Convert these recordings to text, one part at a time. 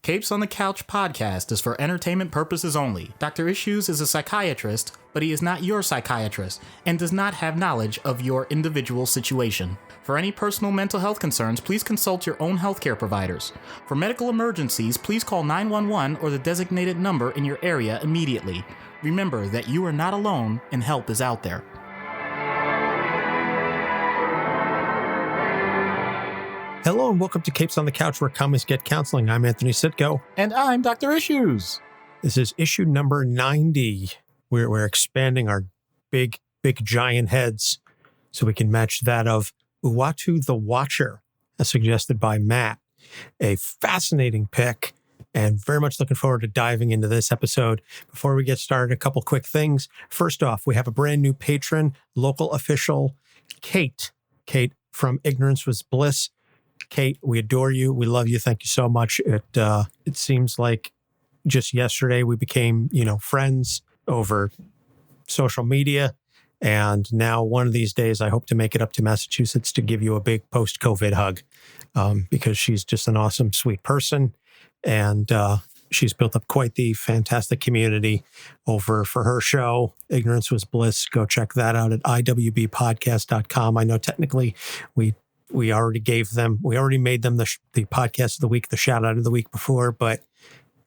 Capes on the Couch podcast is for entertainment purposes only. Dr. Issues is a psychiatrist, but he is not your psychiatrist and does not have knowledge of your individual situation. For any personal mental health concerns, please consult your own healthcare providers. For medical emergencies, please call 911 or the designated number in your area immediately. Remember that you are not alone and help is out there. Hello and welcome to Capes on the Couch, where comics get counseling. I'm Anthony Sitko. And I'm Dr. Issues. This is issue number 90. We're expanding our big giant heads so we can match that of Uatu the Watcher, as suggested by Matt. A fascinating pick, and very much looking forward to diving into this episode. Before we get started, a couple quick things. First off, we have a brand new patron, local official, Kate. Kate from Ignorance Was Bliss. Kate, we adore you. We love you. Thank you so much. It seems like just yesterday we became, friends over social media. And now one of these days, I hope to make it up to Massachusetts to give you a big post-COVID hug because she's just an awesome, sweet person. And she's built up quite the fantastic community over for her show, Ignorance Was Bliss. Go check that out at iwbpodcast.com. I know technically we already made them the podcast of the week, the shout out of the week before, but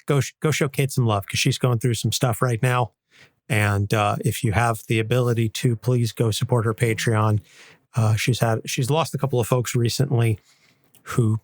go show Kate some love because she's going through some stuff right now. And if you have the ability to, please go support her Patreon. She's lost a couple of folks recently who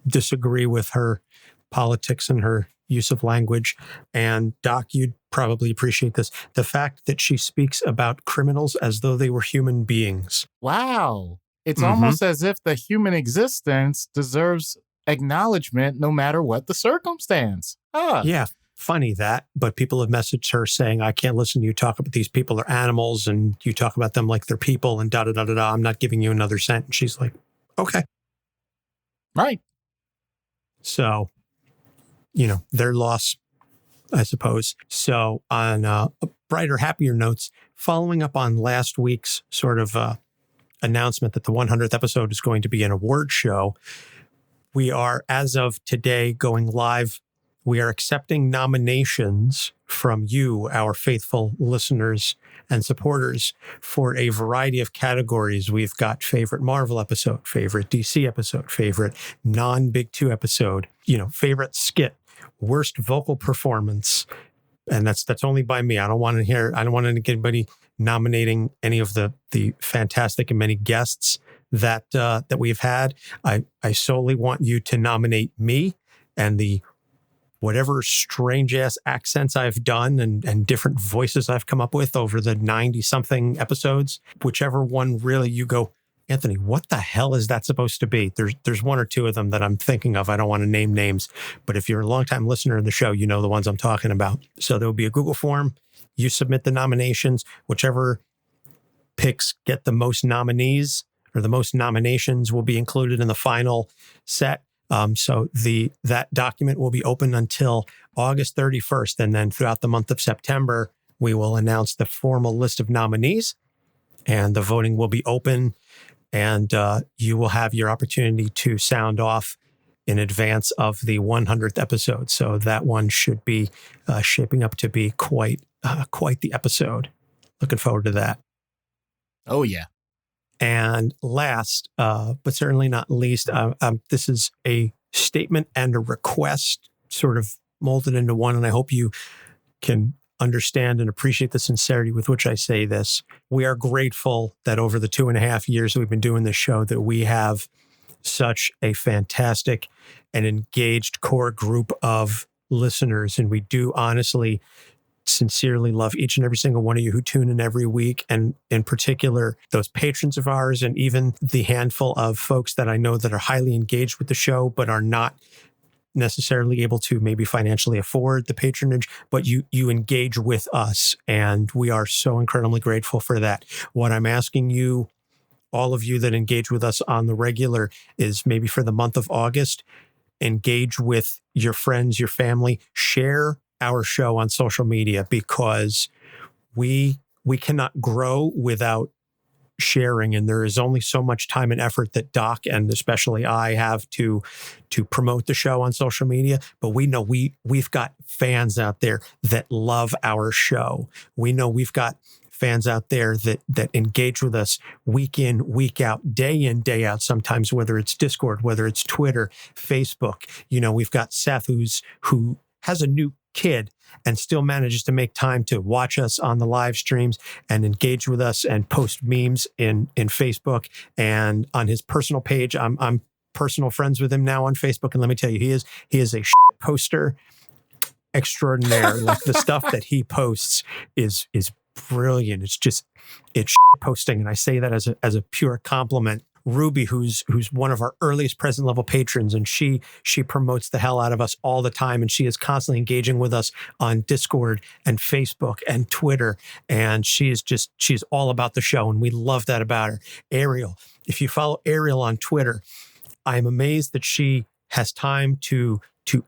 disagree with her politics and her use of language. And Doc, you'd probably appreciate this. The fact that she speaks about criminals as though they were human beings. Wow. It's almost as if the human existence deserves acknowledgement no matter what the circumstance. Yeah, funny that. But people have messaged her saying, I can't listen to you talk about these people are animals and you talk about them like they're people and da-da-da-da-da. I'm not giving you another cent. And she's like, okay. Right. So, their loss, I suppose. So on brighter, happier notes, following up on last week's sort of announcement that the 100th episode is going to be an award show, we are, as of today, going live. We are accepting nominations from you, our faithful listeners and supporters, for a variety of categories. We've got favorite Marvel episode, favorite DC episode, favorite non-Big Two episode, favorite skit, worst vocal performance. And that's only by me. I don't want anybody nominating any of the fantastic and many guests that we've had. I solely want you to nominate me and the whatever strange ass accents I've done and different voices I've come up with over the 90 something episodes, whichever one really you go, Anthony, what the hell is that supposed to be? There's one or two of them that I'm thinking of. I don't want to name names, but if you're a longtime listener of the show, you know the ones I'm talking about. So there'll be a Google form. You submit the nominations. Whichever picks get the most nominees or the most nominations will be included in the final set. So that document will be open until August 31st. And then throughout the month of September, we will announce the formal list of nominees and the voting will be open. And you will have your opportunity to sound off in advance of the 100th episode. So that one should be shaping up to be quite the episode. Looking forward to that. Oh, yeah. And last, but certainly not least, this is a statement and a request sort of molded into one. And I hope you can understand and appreciate the sincerity with which I say this. We are grateful that over the 2.5 years that we've been doing this show, that we have such a fantastic and engaged core group of listeners. And we do honestly, sincerely love each and every single one of you who tune in every week. And in particular, those patrons of ours, and even the handful of folks that I know that are highly engaged with the show, but are not necessarily able to maybe financially afford the patronage, but you engage with us. And we are so incredibly grateful for that. What I'm asking you, all of you that engage with us on the regular, is maybe for the month of August, engage with your friends, your family, share our show on social media, because we cannot grow without sharing, and there is only so much time and effort that Doc and especially I have to promote the show on social media. But we know we've got fans out there that love our show. We know we've got fans out there that engage with us week in, week out, day in, day out, sometimes, whether it's Discord, whether it's Twitter, Facebook. We've got Seth who has a new kid and still manages to make time to watch us on the live streams and engage with us and post memes in Facebook and on his personal page. I'm personal friends with him now on Facebook, and let me tell you, he is a shit poster extraordinaire. Like, the stuff that he posts is brilliant. It's shit posting, and I say that as a pure compliment. Ruby, who's one of our earliest present level patrons, and she promotes the hell out of us all the time, and she is constantly engaging with us on Discord and Facebook and Twitter, and she's all about the show, and we love that about her. Ariel, if you follow Ariel on Twitter, I'm amazed that she has time to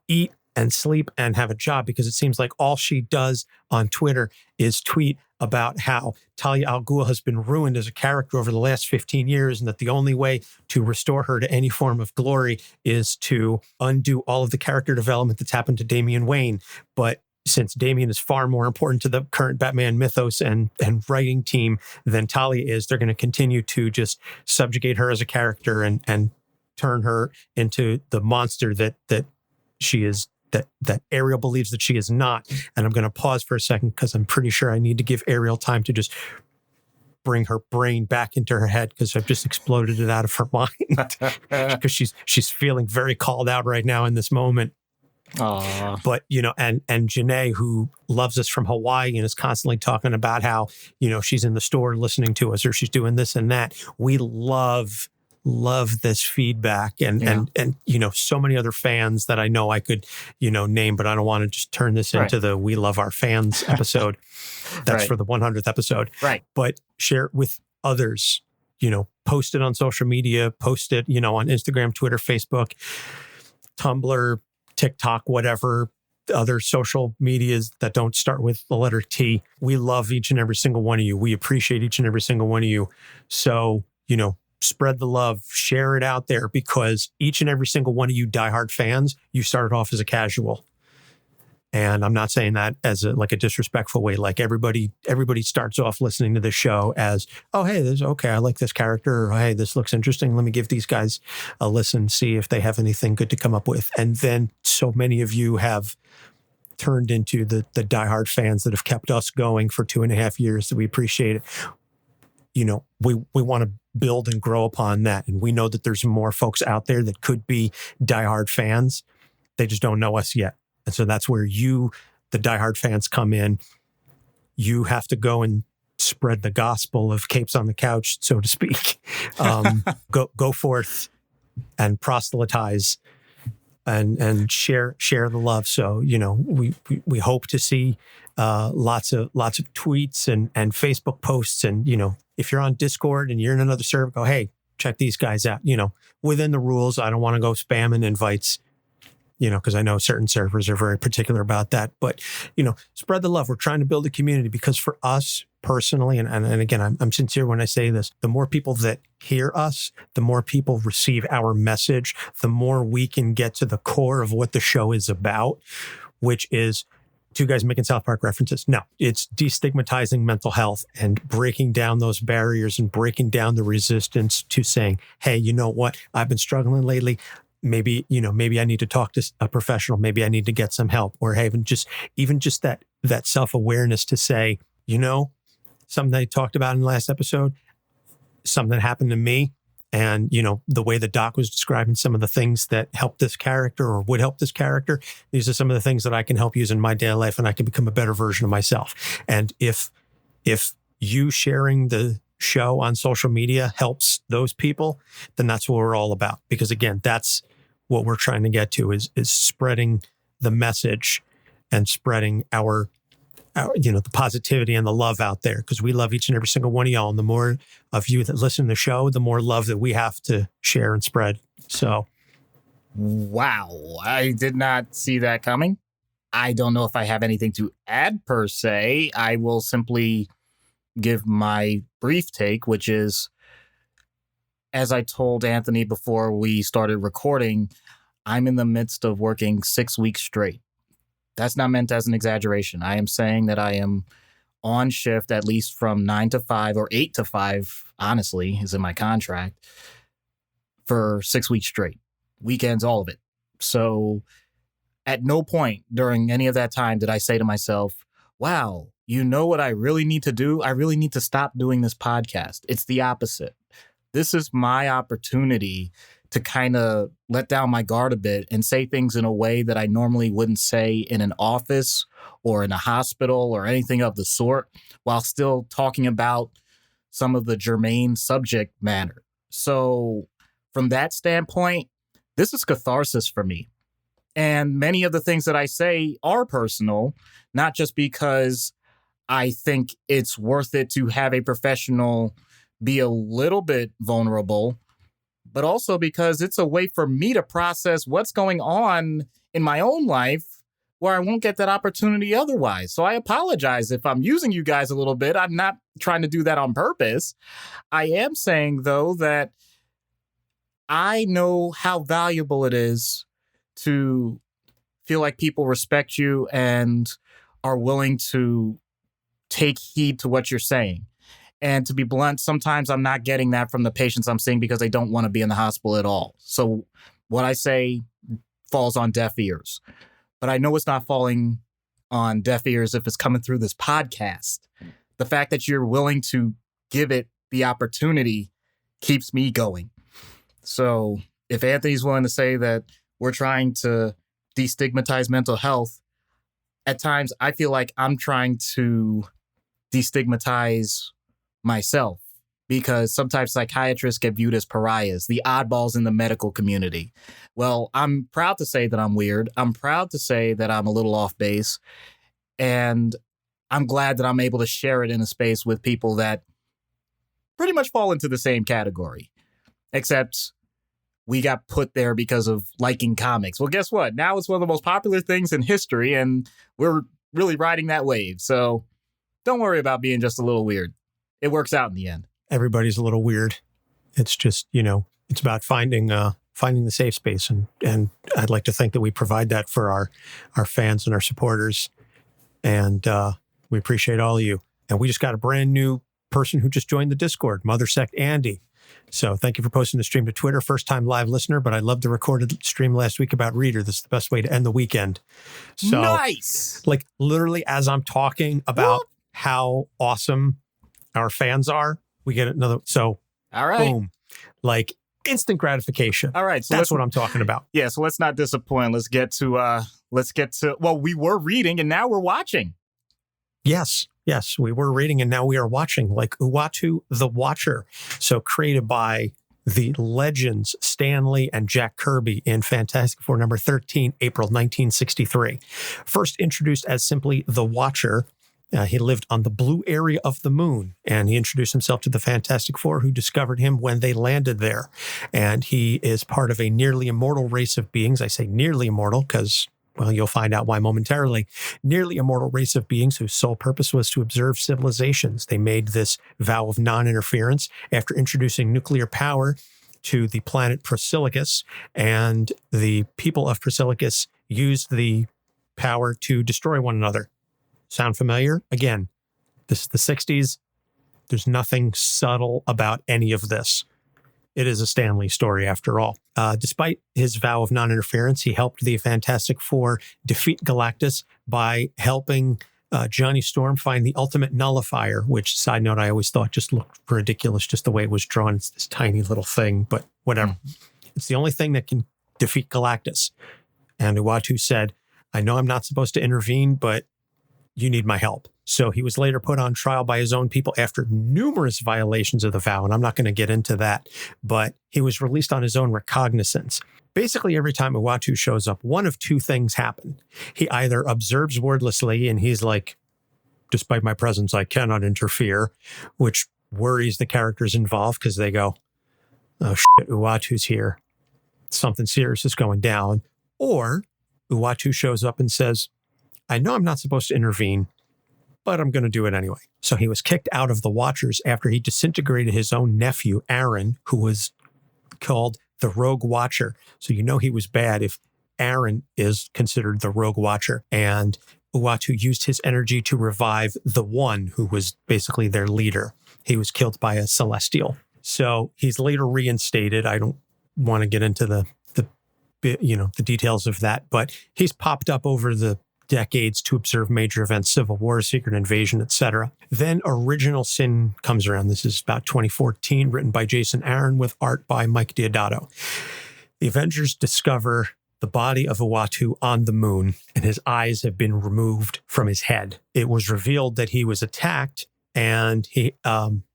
eat and sleep and have a job, because it seems like all she does on Twitter is tweet about how Talia al Ghul has been ruined as a character over the last 15 years, and that the only way to restore her to any form of glory is to undo all of the character development that's happened to Damian Wayne. But since Damian is far more important to the current Batman mythos and writing team than Talia is, they're going to continue to just subjugate her as a character and turn her into the monster that she is, that Ariel believes that she is not. And I'm going to pause for a second, because I'm pretty sure I need to give Ariel time to just bring her brain back into her head, because I've just exploded it out of her mind, because she's feeling very called out right now in this moment. Aww. But, and Janae, who loves us from Hawaii and is constantly talking about how, she's in the store listening to us, or she's doing this and that. We love this feedback, and so many other fans that I know I could name, but I don't want to just turn this into the We Love Our Fans episode. That's for the 100th episode, right? But share it with others. Post it on social media, post it on Instagram, Twitter, Facebook, Tumblr, TikTok, whatever other social medias that don't start with the letter T. We love each and every single one of you. We appreciate each and every single one of you. So spread the love, share it out there, because each and every single one of you diehard fans, you started off as a casual. And I'm not saying that as a disrespectful way. Like, everybody starts off listening to this show as, oh, hey, I like this character, or hey, this looks interesting. Let me give these guys a listen, see if they have anything good to come up with. And then so many of you have turned into the diehard fans that have kept us going for 2.5 years. So we appreciate it. We want to build and grow upon that. And we know that there's more folks out there that could be diehard fans. They just don't know us yet. And so that's where you, the diehard fans, come in. You have to go and spread the gospel of Capes on the Couch, so to speak. Go forth and proselytize and share the love. So, we hope to see lots of tweets and Facebook posts. And, if you're on Discord and you're in another server, go, hey, check these guys out, within the rules. I don't want to go spamming invites, because I know certain servers are very particular about that. But, spread the love. We're trying to build a community, because for us personally, and again, I'm sincere when I say this, the more people that hear us, the more people receive our message, the more we can get to the core of what the show is about, which is two guys making South Park references. No, it's destigmatizing mental health and breaking down those barriers and breaking down the resistance to saying, hey, you know what? I've been struggling lately. Maybe I need to talk to a professional. Maybe I need to get some help, or hey, even just that self-awareness to say, something I talked about in the last episode, something that happened to me. And, the way that Doc was describing some of the things that helped this character or would help this character, these are some of the things that I can help use in my daily life, and I can become a better version of myself. And if you sharing the show on social media helps those people, then that's what we're all about. Because again, that's what we're trying to get to is spreading the message and spreading our the positivity and the love out there, because we love each and every single one of y'all. And the more of you that listen to the show, the more love that we have to share and spread. So. Wow. I did not see that coming. I don't know if I have anything to add per se. I will simply give my brief take, which is, as I told Anthony before we started recording, I'm in the midst of working 6 weeks straight. That's not meant as an exaggeration. I am saying that I am on shift at least from 9 to 5 or 8 to 5, honestly, is in my contract, for 6 weeks straight. Weekends, all of it. So at no point during any of that time did I say to myself, wow, you know what I really need to do? I really need to stop doing this podcast. It's the opposite. This is my opportunity to kind of let down my guard a bit and say things in a way that I normally wouldn't say in an office or in a hospital or anything of the sort, while still talking about some of the germane subject matter. So from that standpoint, this is catharsis for me. And many of the things that I say are personal, not just because I think it's worth it to have a professional be a little bit vulnerable, but also because it's a way for me to process what's going on in my own life where I won't get that opportunity otherwise. So I apologize if I'm using you guys a little bit. I'm not trying to do that on purpose. I am saying, though, that I know how valuable it is to feel like people respect you and are willing to take heed to what you're saying. And to be blunt, sometimes I'm not getting that from the patients I'm seeing because they don't want to be in the hospital at all. So what I say falls on deaf ears. But I know it's not falling on deaf ears if it's coming through this podcast. The fact that you're willing to give it the opportunity keeps me going. So if Anthony's willing to say that we're trying to destigmatize mental health, at times I feel like I'm trying to destigmatize myself, because sometimes psychiatrists get viewed as pariahs, the oddballs in the medical community. Well, I'm proud to say that I'm weird. I'm proud to say that I'm a little off base. And I'm glad that I'm able to share it in a space with people that pretty much fall into the same category, except we got put there because of liking comics. Well, guess what? Now it's one of the most popular things in history, and we're really riding that wave. So don't worry about being just a little weird. It works out in the end. Everybody's a little weird. It's just, it's about finding the safe space. And I'd like to think that we provide that for our fans and our supporters. And we appreciate all of you. And we just got a brand new person who just joined the Discord, Mother Sect Andy. So thank you for posting the stream to Twitter. First time live listener, but I loved the recorded stream last week about Reader. This is the best way to end the weekend. So, nice. Like literally as I'm talking about how awesome our fans are, we get another. So, all right, boom, like instant gratification. All right, so that's what I'm talking about. Yeah, so let's not disappoint. Let's get to. Well, we were reading and now we're watching. Yes, we were reading and now we are watching, like Uatu the Watcher. So created by the legends Stan Lee and Jack Kirby in Fantastic Four number 13, April 1963. First introduced as simply the Watcher. He lived on the blue area of the moon, and he introduced himself to the Fantastic Four, who discovered him when they landed there. And he is part of a nearly immortal race of beings. I say nearly immortal because, well, you'll find out why momentarily. Nearly immortal race of beings whose sole purpose was to observe civilizations. They made this vow of non-interference after introducing nuclear power to the planet Prosilicus, and the people of Prosilicus used the power to destroy one another. Sound familiar? Again, this is the 60s. There's nothing subtle about any of this. It is a Stan Lee story after all. Despite his vow of non-interference, he helped the Fantastic Four defeat Galactus by helping Johnny Storm find the ultimate nullifier, which, side note, I always thought just looked ridiculous, just the way it was drawn. It's this tiny little thing, but whatever. It's the only thing that can defeat Galactus. And Uatu said, I know I'm not supposed to intervene, but you need my help. So he was later put on trial by his own people after numerous violations of the vow. And I'm not going to get into that, but he was released on his own recognizance. Basically, every time Uatu shows up, one of two things happen. He either observes wordlessly and he's like, despite my presence, I cannot interfere, which worries the characters involved because they go, oh shit, Uatu's here. Something serious is going down. Or Uatu shows up and says, I know I'm not supposed to intervene, but I'm going to do it anyway. So he was kicked out of the Watchers after he disintegrated his own nephew, Aaron, who was called the Rogue Watcher. So you know he was bad if Aaron is considered the Rogue Watcher. And Uatu used his energy to revive the One, who was basically their leader. He was killed by a Celestial. So he's later reinstated. I don't want to get into the details of that, but he's popped up over the decades to observe major events, Civil War, Secret Invasion, etc. Then Original Sin comes around. This is about 2014, written by Jason Aaron with art by Mike Deodato. The Avengers discover the body of Uatu on the moon, and his eyes have been removed from his head. It was revealed that he was attacked and he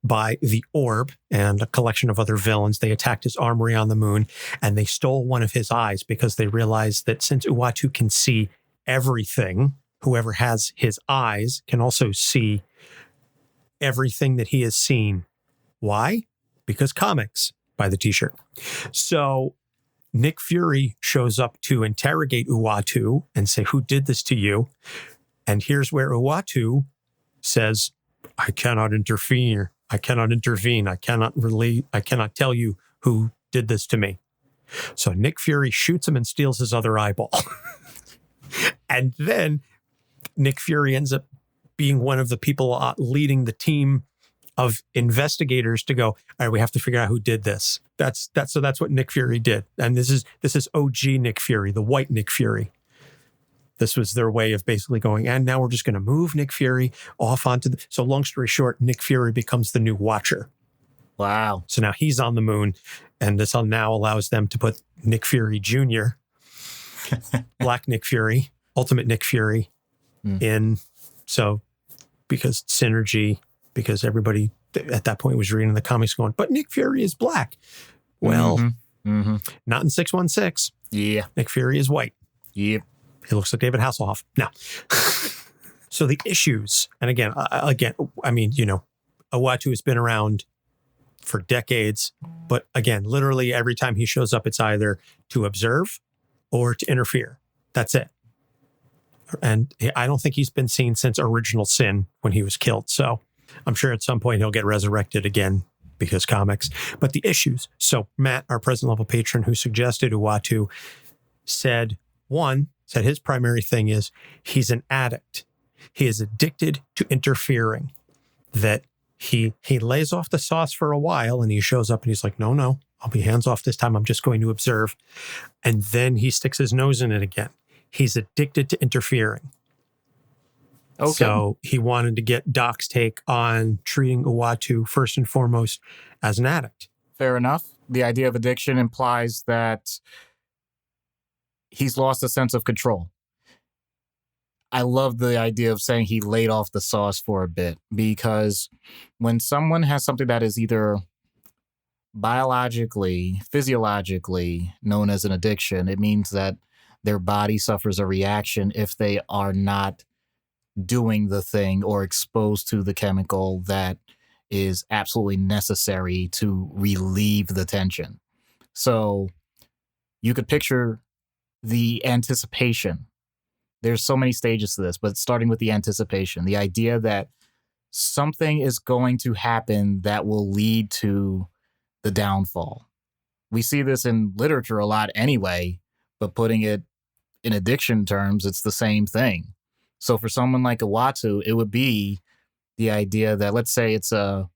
by the Orb and a collection of other villains. They attacked his armory on the moon, and they stole one of his eyes because they realized that since Uatu can see everything, whoever has his eyes can also see everything that he has seen. Why? Because comics, by the t-shirt. So Nick Fury shows up to interrogate Uatu and say, who did this to you? And here's where Uatu says, I cannot interfere. I cannot intervene. I cannot tell you who did this to me. So Nick Fury shoots him and steals his other eyeball. And then Nick Fury ends up being one of the people leading the team of investigators to go, all right, we have to figure out who did this. That's what Nick Fury did. And this is OG Nick Fury, the white Nick Fury. This was their way of basically going, and now we're just going to move Nick Fury off onto the... So long story short, Nick Fury becomes the new Watcher. Wow. So now he's on the moon, and this now allows them to put Nick Fury Jr., Black Nick Fury, Ultimate Nick Fury in. So because synergy, because everybody at that point was reading the comics going, but Nick Fury is black. Well, not in 616. Yeah. Nick Fury is white. Yep. He looks like David Hasselhoff. Now, so the issues, and again, I mean, Uatu has been around for decades, but again, literally every time he shows up, it's either to observe or to interfere. That's it. And I don't think he's been seen since Original Sin when he was killed. So I'm sure at some point he'll get resurrected again because comics. But the issues. So Matt, our present level patron who suggested Uatu, said his primary thing is he's an addict. He is addicted to interfering. That he lays off the sauce for a while and he shows up and he's like, no, I'll be hands off this time. I'm just going to observe. And then he sticks his nose in it again. He's addicted to interfering. Okay. So he wanted to get Doc's take on treating Uatu first and foremost as an addict. Fair enough. The idea of addiction implies that he's lost a sense of control. I love the idea of saying he laid off the sauce for a bit, because when someone has something that is either biologically, physiologically known as an addiction, it means that their body suffers a reaction if they are not doing the thing or exposed to the chemical that is absolutely necessary to relieve the tension. So you could picture the anticipation. There's so many stages to this, but starting with the anticipation, the idea that something is going to happen that will lead to the downfall. We see this in literature a lot anyway, but putting it in addiction terms, it's the same thing. So for someone like Uatu, it would be the idea that, let's say it's a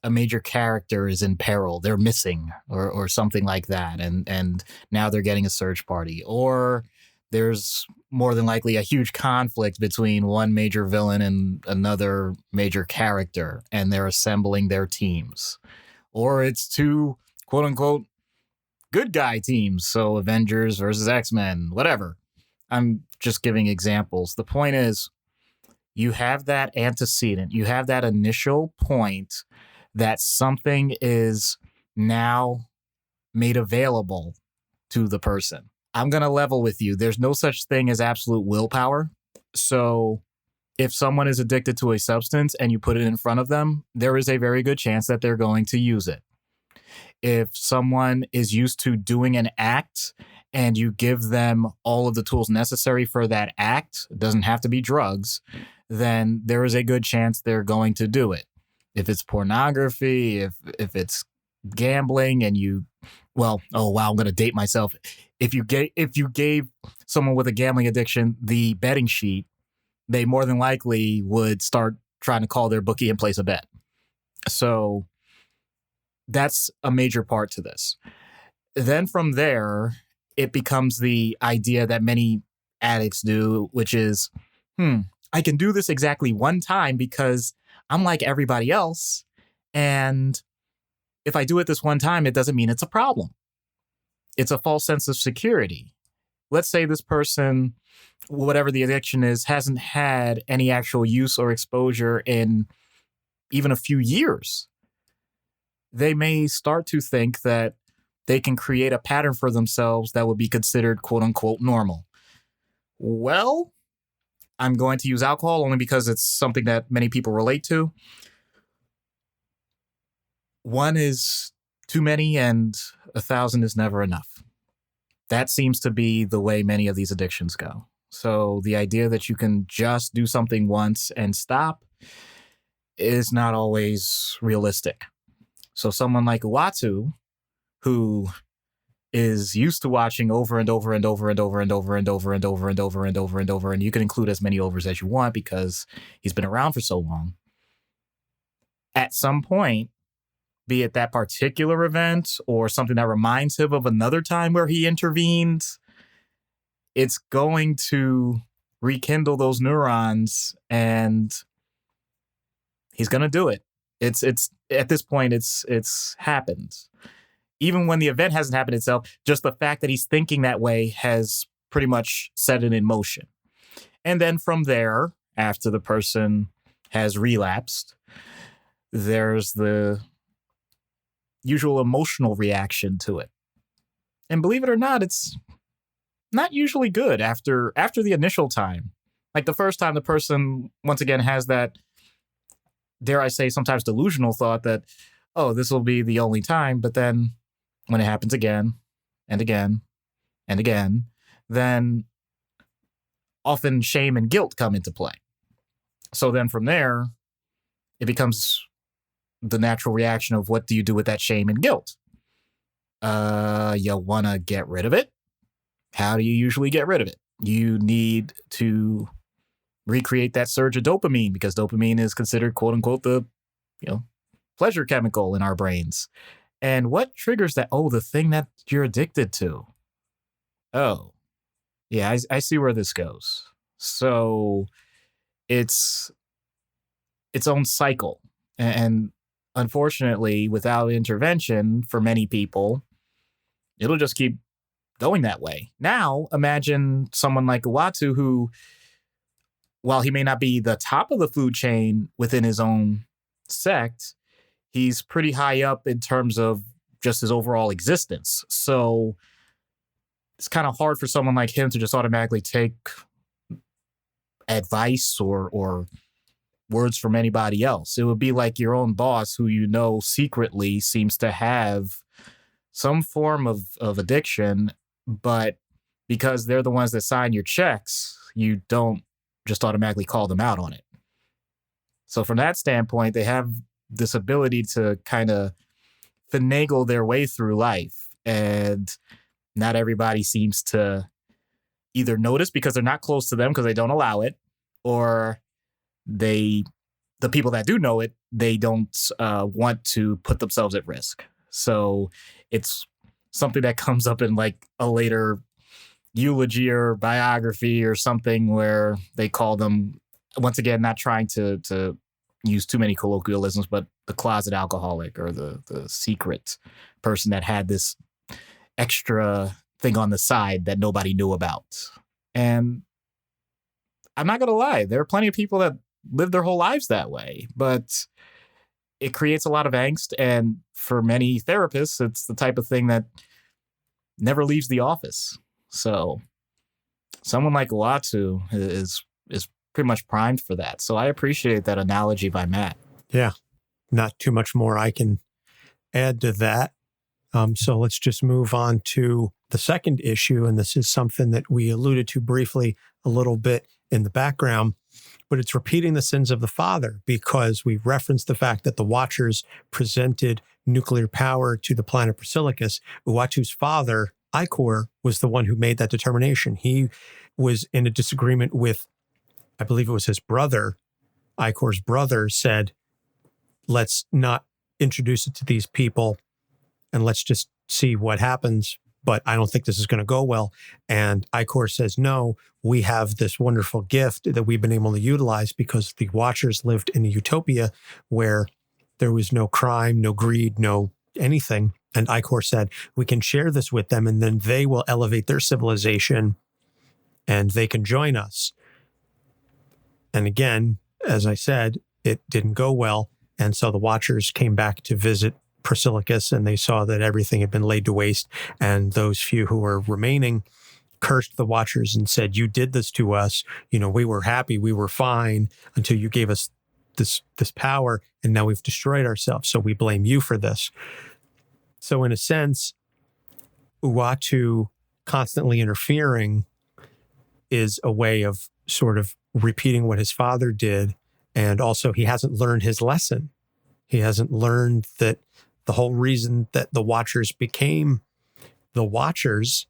major character is in peril, they're missing or something like that, and now they're getting a search party, or there's more than likely a huge conflict between one major villain and another major character, and they're assembling their teams. Or it's two, quote unquote, good guy teams, so Avengers versus X-Men, whatever. I'm just giving examples. The point is, you have that antecedent, you have that initial point that something is now made available to the person. I'm going to level with you. There's no such thing as absolute willpower. So if someone is addicted to a substance and you put it in front of them, there is a very good chance that they're going to use it. If someone is used to doing an act and you give them all of the tools necessary for that act, it doesn't have to be drugs, then there is a good chance they're going to do it. If it's pornography, if it's gambling, and I'm going to date myself. If you gave someone with a gambling addiction the betting sheet, they more than likely would start trying to call their bookie and place a bet. So that's a major part to this. Then from there, it becomes the idea that many addicts do, which is, I can do this exactly one time because I'm like everybody else. And if I do it this one time, it doesn't mean it's a problem. It's a false sense of security. Let's say this person, whatever the addiction is, hasn't had any actual use or exposure in even a few years. They may start to think that they can create a pattern for themselves that would be considered quote unquote normal. Well, I'm going to use alcohol only because it's something that many people relate to. One is too many and 1,000 is never enough. That seems to be the way many of these addictions go. So the idea that you can just do something once and stop is not always realistic. So someone like Uatu, who is used to watching over and over and over and over and over and over and over and over and over and over, and you can include as many overs as you want because he's been around for so long. At some point, be it that particular event or something that reminds him of another time where he intervened, it's going to rekindle those neurons and he's going to do it. It's at this point, it's happened. Even when the event hasn't happened itself, just the fact that he's thinking that way has pretty much set it in motion. And then from there, after the person has relapsed, there's the usual emotional reaction to it. And believe it or not, it's not usually good after the initial time. Like the first time the person, once again, has that, dare I say, sometimes delusional thought that, oh, this will be the only time. But then when it happens again and again and again, then often shame and guilt come into play. So then from there, it becomes the natural reaction of what do you do with that shame and guilt? You want to get rid of it. How do you usually get rid of it? You need to recreate that surge of dopamine because dopamine is considered, quote unquote, the pleasure chemical in our brains. And what triggers that? Oh, the thing that you're addicted to. Oh, yeah, I see where this goes. So it's its own cycle. And unfortunately, without intervention for many people, it'll just keep going that way. Now, imagine someone like Uatu who, while he may not be the top of the food chain within his own sect, he's pretty high up in terms of just his overall existence. So it's kind of hard for someone like him to just automatically take advice or words from anybody else. It would be like your own boss who secretly seems to have some form of addiction, but because they're the ones that sign your checks, you don't just automatically call them out on it. So from that standpoint, they have this ability to kind of finagle their way through life. And not everybody seems to either notice because they're not close to them because they don't allow it, or the people that do know it, they don't want to put themselves at risk. So it's something that comes up in like a later eulogy or biography or something where they call them, once again, not trying to use too many colloquialisms, but the closet alcoholic or the secret person that had this extra thing on the side that nobody knew about. And I'm not going to lie, there are plenty of people that live their whole lives that way, but it creates a lot of angst. And for many therapists, it's the type of thing that never leaves the office. So someone like Uatu is pretty much primed for that. So I appreciate that analogy by Matt. Yeah, not too much more I can add to that. So let's just move on to the second issue. And this is something that we alluded to briefly a little bit in the background, but it's repeating the sins of the father, because we referenced the fact that the Watchers presented nuclear power to the planet Basilicus. Uatu's father, Ikor, was the one who made that determination. He was in a disagreement with, I believe it was his brother. Ikor's brother said, let's not introduce it to these people and let's just see what happens. But I don't think this is going to go well. And Ikor says, no, we have this wonderful gift that we've been able to utilize because the Watchers lived in a utopia where there was no crime, no greed, no anything. And Ikor said, we can share this with them and then they will elevate their civilization and they can join us. And again, as I said, it didn't go well. And so the Watchers came back to visit Basilicus and they saw that everything had been laid to waste. And those few who were remaining cursed the Watchers and said, you did this to us. You know, we were happy, we were fine until you gave us this power. And now we've destroyed ourselves. So we blame you for this. So in a sense, Uatu constantly interfering is a way of sort of repeating what his father did. And also he hasn't learned his lesson. He hasn't learned that the whole reason that the Watchers became the Watchers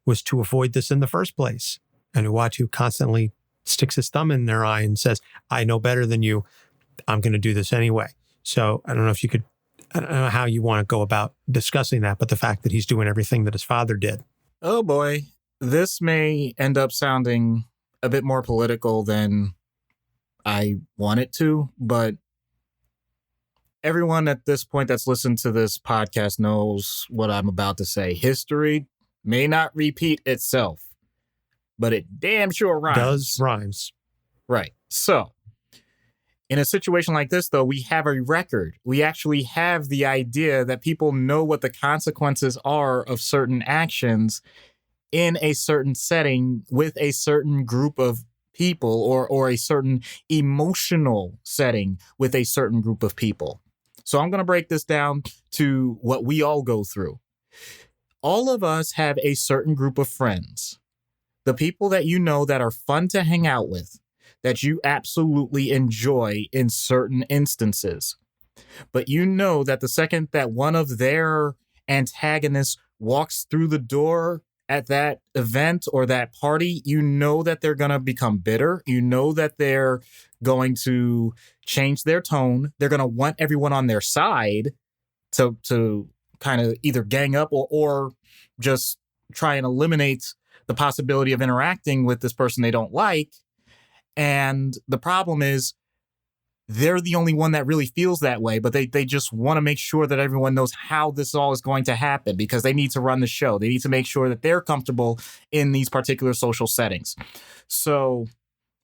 was to avoid this in the first place. And Uatu constantly sticks his thumb in their eye and says, I know better than you. I'm going to do this anyway. So I don't know if you could, I don't know how you want to go about discussing that, but the fact that he's doing everything that his father did. Oh boy, this may end up sounding a bit more political than I want it to, but everyone at this point that's listened to this podcast knows what I'm about to say. History may not repeat itself, but it damn sure rhymes. Does rhymes. Right. So, in a situation like this, though, we have a record. We actually have the idea that people know what the consequences are of certain actions in a certain setting with a certain group of people or a certain emotional setting with a certain group of people. So I'm going to break this down to what we all go through. All of us have a certain group of friends. The people that you know that are fun to hang out with, that you absolutely enjoy in certain instances. But you know that the second that one of their antagonists walks through the door at that event or that party, you know that they're going to become bitter. You know that they're going to change their tone. They're going to want everyone on their side to kind of either gang up or just try and eliminate the possibility of interacting with this person they don't like. And the problem is they're the only one that really feels that way, but they just want to make sure that everyone knows how this all is going to happen because they need to run the show. They need to make sure that they're comfortable in these particular social settings. So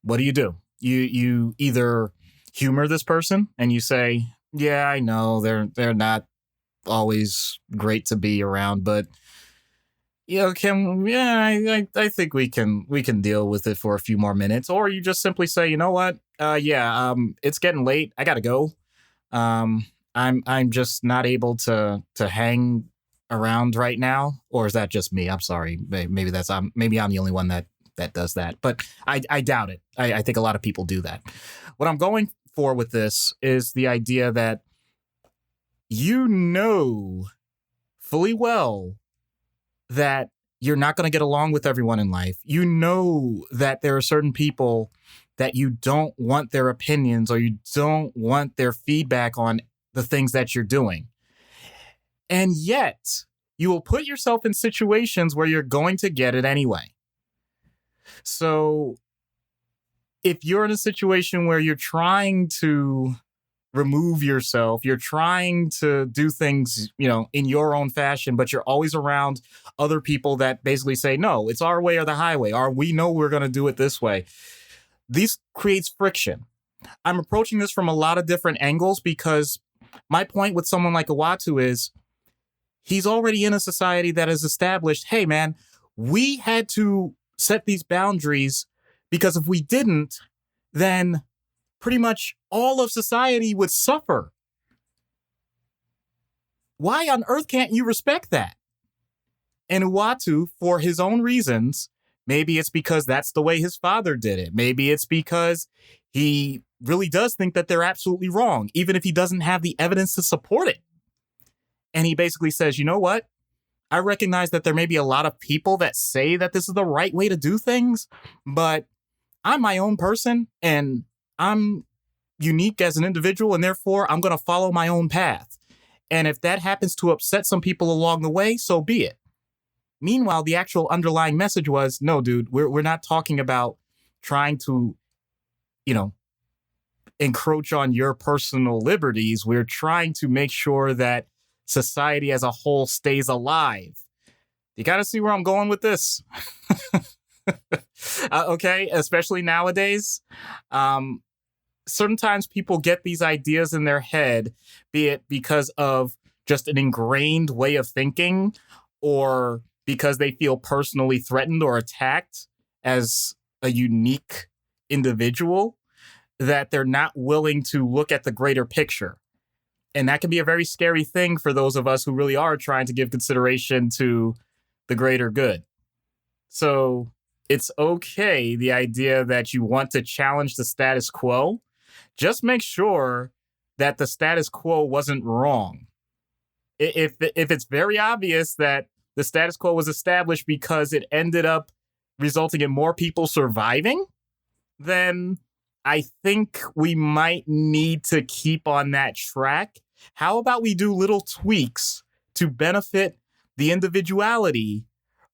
what do? You either humor this person and you say, yeah, I know they're not always great to be around, but you know, I think we can deal with it for a few more minutes. Or you just simply say, you know what? It's getting late. I gotta go. I'm just not able to hang around right now. Or is that just me? I'm sorry. Maybe that's maybe I'm the only one that does that. But I doubt it. I think a lot of people do that. What I'm going for with this is the idea that you know fully well that you're not going to get along with everyone in life. You know that there are certain people that you don't want their opinions or you don't want their feedback on the things that you're doing. And yet, you will put yourself in situations where you're going to get it anyway. So, if you're in a situation where you're trying to remove yourself, you're trying to do things, in your own fashion, but you're always around other people that basically say, no, it's our way or the highway, or we know we're going to do it this way. This creates friction. I'm approaching this from a lot of different angles because my point with someone like Uatu is he's already in a society that has established, hey, man, we had to set these boundaries because if we didn't, then pretty much all of society would suffer. Why on earth can't you respect that? And Uatu, for his own reasons, maybe it's because that's the way his father did it. Maybe it's because he really does think that they're absolutely wrong, even if he doesn't have the evidence to support it. And he basically says, you know what? I recognize that there may be a lot of people that say that this is the right way to do things, but I'm my own person and I'm unique as an individual, and therefore I'm going to follow my own path. And if that happens to upset some people along the way, so be it. Meanwhile, the actual underlying message was, no, dude, we're not talking about trying to, encroach on your personal liberties. We're trying to make sure that society as a whole stays alive. You got to see where I'm going with this. Okay, especially nowadays. Sometimes people get these ideas in their head, be it because of just an ingrained way of thinking or because they feel personally threatened or attacked as a unique individual, that they're not willing to look at the greater picture. And that can be a very scary thing for those of us who really are trying to give consideration to the greater good. So it's okay, the idea that you want to challenge the status quo. Just make sure that the status quo wasn't wrong. If it's very obvious that the status quo was established because it ended up resulting in more people surviving, then I think we might need to keep on that track. How about we do little tweaks to benefit the individuality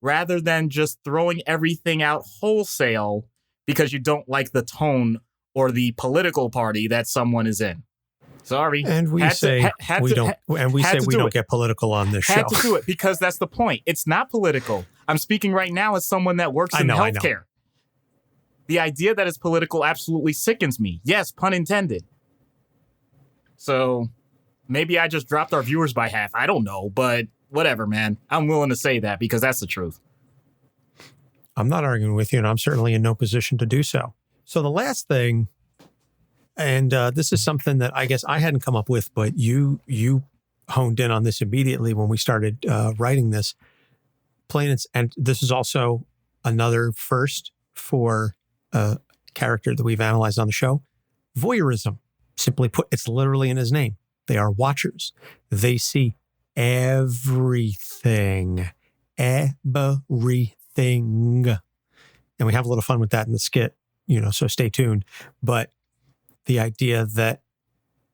rather than just throwing everything out wholesale because you don't like the tone or the political party that someone is in? Sorry. And we don't get political on this show. Had to do it because that's the point. It's not political. I'm speaking right now as someone that works in healthcare. The idea that it's political absolutely sickens me. Yes, pun intended. So maybe I just dropped our viewers by half. I don't know, but whatever, man. I'm willing to say that because that's the truth. I'm not arguing with you, and I'm certainly in no position to do so. So the last thing, and this is something that I guess I hadn't come up with, but you honed in on this immediately when we started writing this. And this is also another first for a character that we've analyzed on the show. Voyeurism. Simply put, it's literally in his name. They are watchers. They see everything. Everything. And we have a little fun with that in the skit, so stay tuned. But the idea that,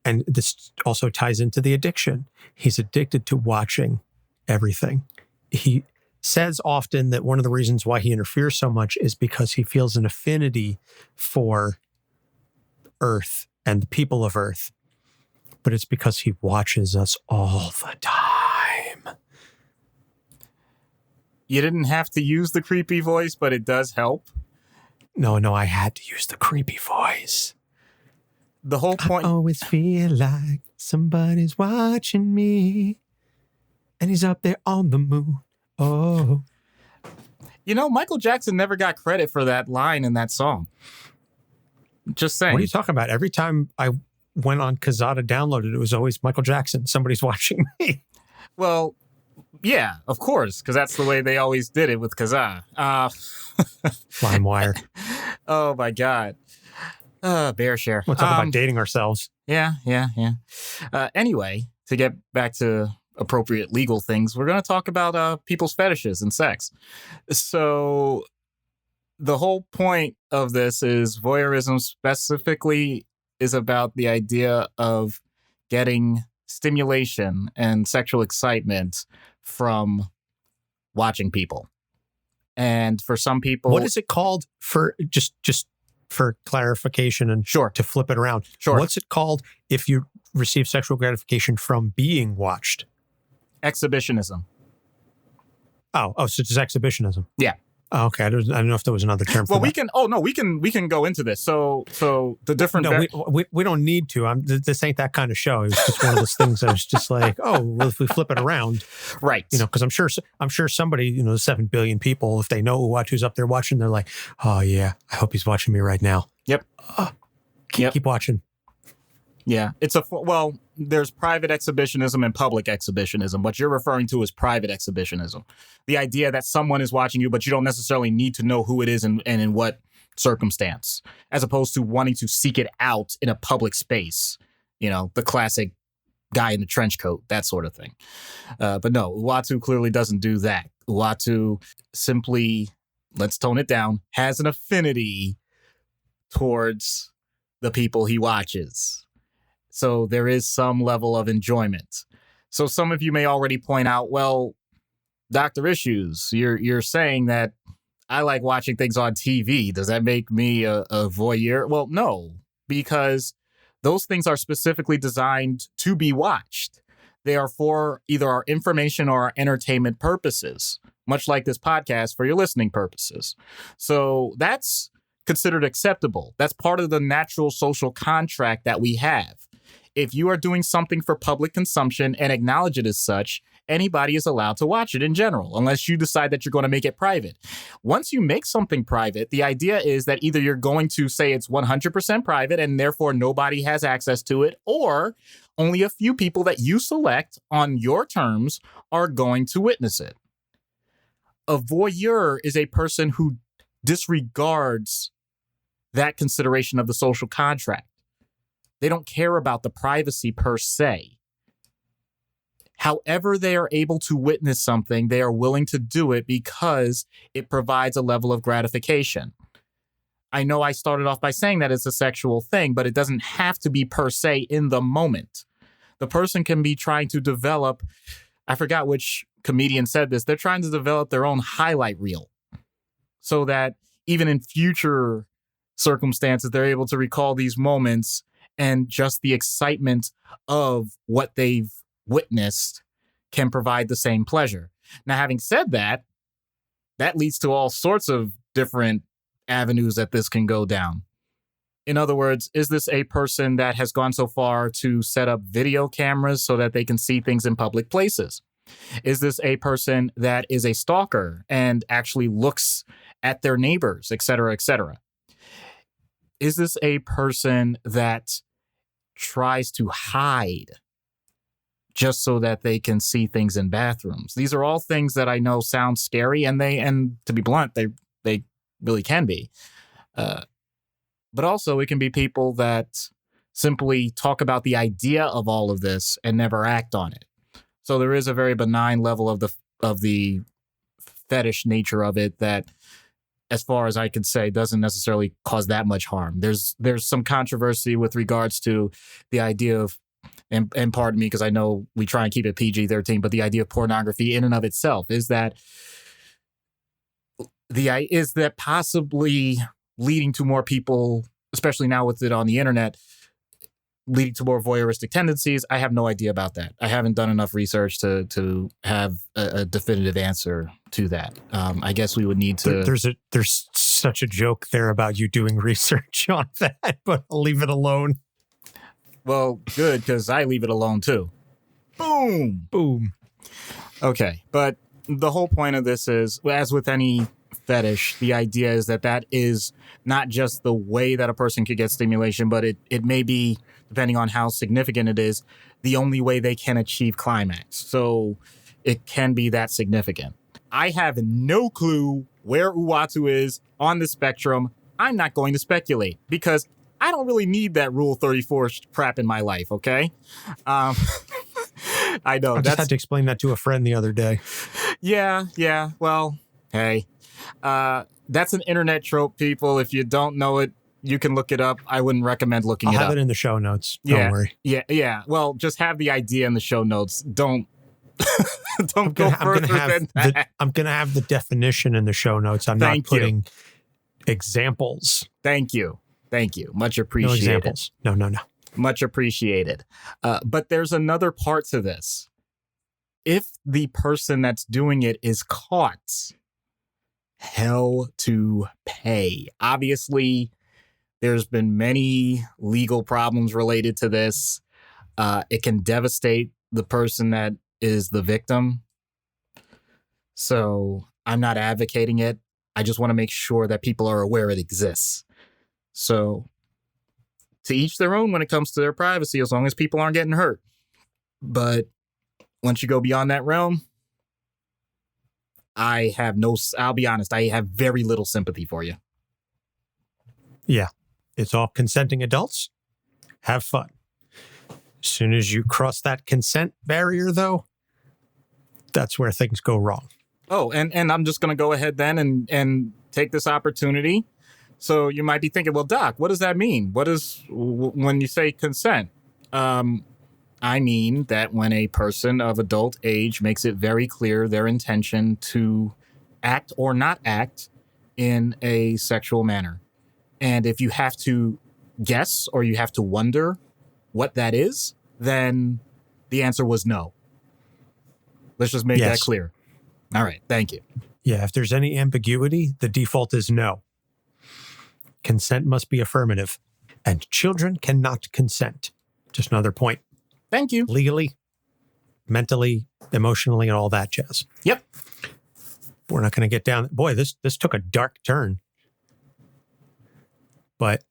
and this also ties into the addiction, he's addicted to watching everything. He says often that one of the reasons why he interferes so much is because he feels an affinity for Earth and the people of Earth. But it's because he watches us all the time. You didn't have to use the creepy voice, but it does help. No, I had to use the creepy voice. The whole point... I always feel like somebody's watching me. And he's up there on the moon. Oh. Michael Jackson never got credit for that line in that song. Just saying. What are you talking about? Every time I went on Kazaa to download it, it was always Michael Jackson. Somebody's watching me. Well, yeah, of course, because that's the way they always did it with Kazaa. LimeWire. Oh, my God. Bear share. We'll talk about dating ourselves. Yeah. Anyway, to get back to appropriate legal things, we're going to talk about people's fetishes and sex. So the whole point of this is voyeurism specifically is about the idea of getting stimulation and sexual excitement from watching people. And for some people... What is it called for, just for clarification and sure, to flip it around? Sure. What's it called if you receive sexual gratification from being watched? Exhibitionism. So it's exhibitionism. Yeah. Oh, okay. I don't know if there was another term for that. Well, we can go into this. So the different... No, we don't need to. This ain't that kind of show. It was just one of those things that was just like, well, if we flip it around. Right. Because I'm sure somebody, the 7 billion people, if they know Uatu's up there watching, they're like, oh yeah, I hope he's watching me right now. Yep. Keep watching. Yeah. There's private exhibitionism and public exhibitionism. What you're referring to is private exhibitionism. The idea that someone is watching you, but you don't necessarily need to know who it is and in what circumstance, as opposed to wanting to seek it out in a public space. You know, the classic guy in the trench coat, that sort of thing. But no, Uatu clearly doesn't do that. Uatu simply, let's tone it down, has an affinity towards the people he watches. So there is some level of enjoyment. So some of you may already point out, well, Dr. Issues, you're saying that I like watching things on TV. Does that make me a voyeur? Well, no, because those things are specifically designed to be watched. They are for either our information or our entertainment purposes, much like this podcast for your listening purposes. So that's considered acceptable. That's part of the natural social contract that we have. If you are doing something for public consumption and acknowledge it as such, anybody is allowed to watch it in general, unless you decide that you're going to make it private. Once you make something private, the idea is that either you're going to say it's 100% private and therefore nobody has access to it, or only a few people that you select on your terms are going to witness it. A voyeur is a person who disregards that consideration of the social contract. They don't care about the privacy per se. However they are able to witness something, they are willing to do it because it provides a level of gratification. I know I started off by saying that it's a sexual thing, but it doesn't have to be per se in the moment. The person can be trying to develop, I forgot which comedian said this, they're trying to develop their own highlight reel so that even in future circumstances, they're able to recall these moments and just the excitement of what they've witnessed can provide the same pleasure. Now, having said that, that leads to all sorts of different avenues that this can go down. In other words, is this a person that has gone so far to set up video cameras so that they can see things in public places? Is this a person that is a stalker and actually looks at their neighbors, et cetera, et cetera? Is this a person that tries to hide just so that they can see things in bathrooms? These are all things that I know sound scary, and to be blunt, they really can be. But also, it can be people that simply talk about the idea of all of this and never act on it. So there is a very benign level of the fetish nature of it that, as far as I can say, doesn't necessarily cause that much harm. There's some controversy with regards to the idea of, and pardon me because I know we try and keep it PG-13, but the idea of pornography in and of itself is that possibly leading to more people, especially now with it on the internet, leading to more voyeuristic tendencies. I have no idea about that. I haven't done enough research to have a definitive answer to that. I guess we would need to. There's such a joke there about you doing research on that, but I'll leave it alone. Well, good, because I leave it alone too. Boom. Boom. Okay, but the whole point of this is, as with any fetish, the idea is that is not just the way that a person could get stimulation, but it may be, depending on how significant it is, the only way they can achieve climax. So it can be that significant. I have no clue where Uatu is on the spectrum. I'm not going to speculate because I don't really need that Rule 34 crap in my life, okay? I know. I just had to explain that to a friend the other day. Yeah. Well, hey. That's an internet trope, people. If you don't know it, you can look it up. I wouldn't recommend looking it up. I'll have it in the show notes. Don't worry. Yeah. Well, just have the idea in the show notes. Don't go further than that. I'm going to have the definition in the show notes. I'm not putting examples. Thank you. Much appreciated. No examples. No. Much appreciated. But there's another part to this. If the person that's doing it is caught, hell to pay. Obviously, there's been many legal problems related to this. It can devastate the person that is the victim. So I'm not advocating it. I just want to make sure that people are aware it exists. So to each their own when it comes to their privacy, as long as people aren't getting hurt. But once you go beyond that realm, I'll be honest, I have very little sympathy for you. Yeah. It's all consenting adults. Have fun. As soon as you cross that consent barrier, though, that's where things go wrong. Oh, and I'm just going to go ahead then and take this opportunity. So you might be thinking, well, Doc, what does that mean? What is when you say consent? I mean that when a person of adult age makes it very clear their intention to act or not act in a sexual manner. And if you have to guess or you have to wonder what that is, then the answer was no. Let's just make that clear. All right. Thank you. Yeah. If there's any ambiguity, the default is no. Consent must be affirmative. And children cannot consent. Just another point. Thank you. Legally, mentally, emotionally, and all that jazz. Yep. We're not going to get down. Boy, this took a dark turn. But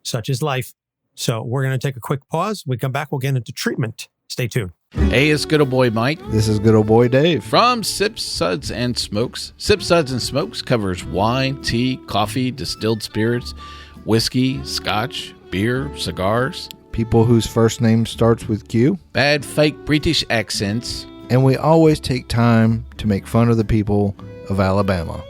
such is life. So we're going to take a quick pause. We come back, we'll get into treatment. Stay tuned. Hey, it's good old boy Mike. This is good old boy Dave. From Sips, Suds, and Smokes. Sips, Suds, and Smokes covers wine, tea, coffee, distilled spirits, whiskey, scotch, beer, cigars. People whose first name starts with Q. Bad fake British accents. And we always take time to make fun of the people of Alabama.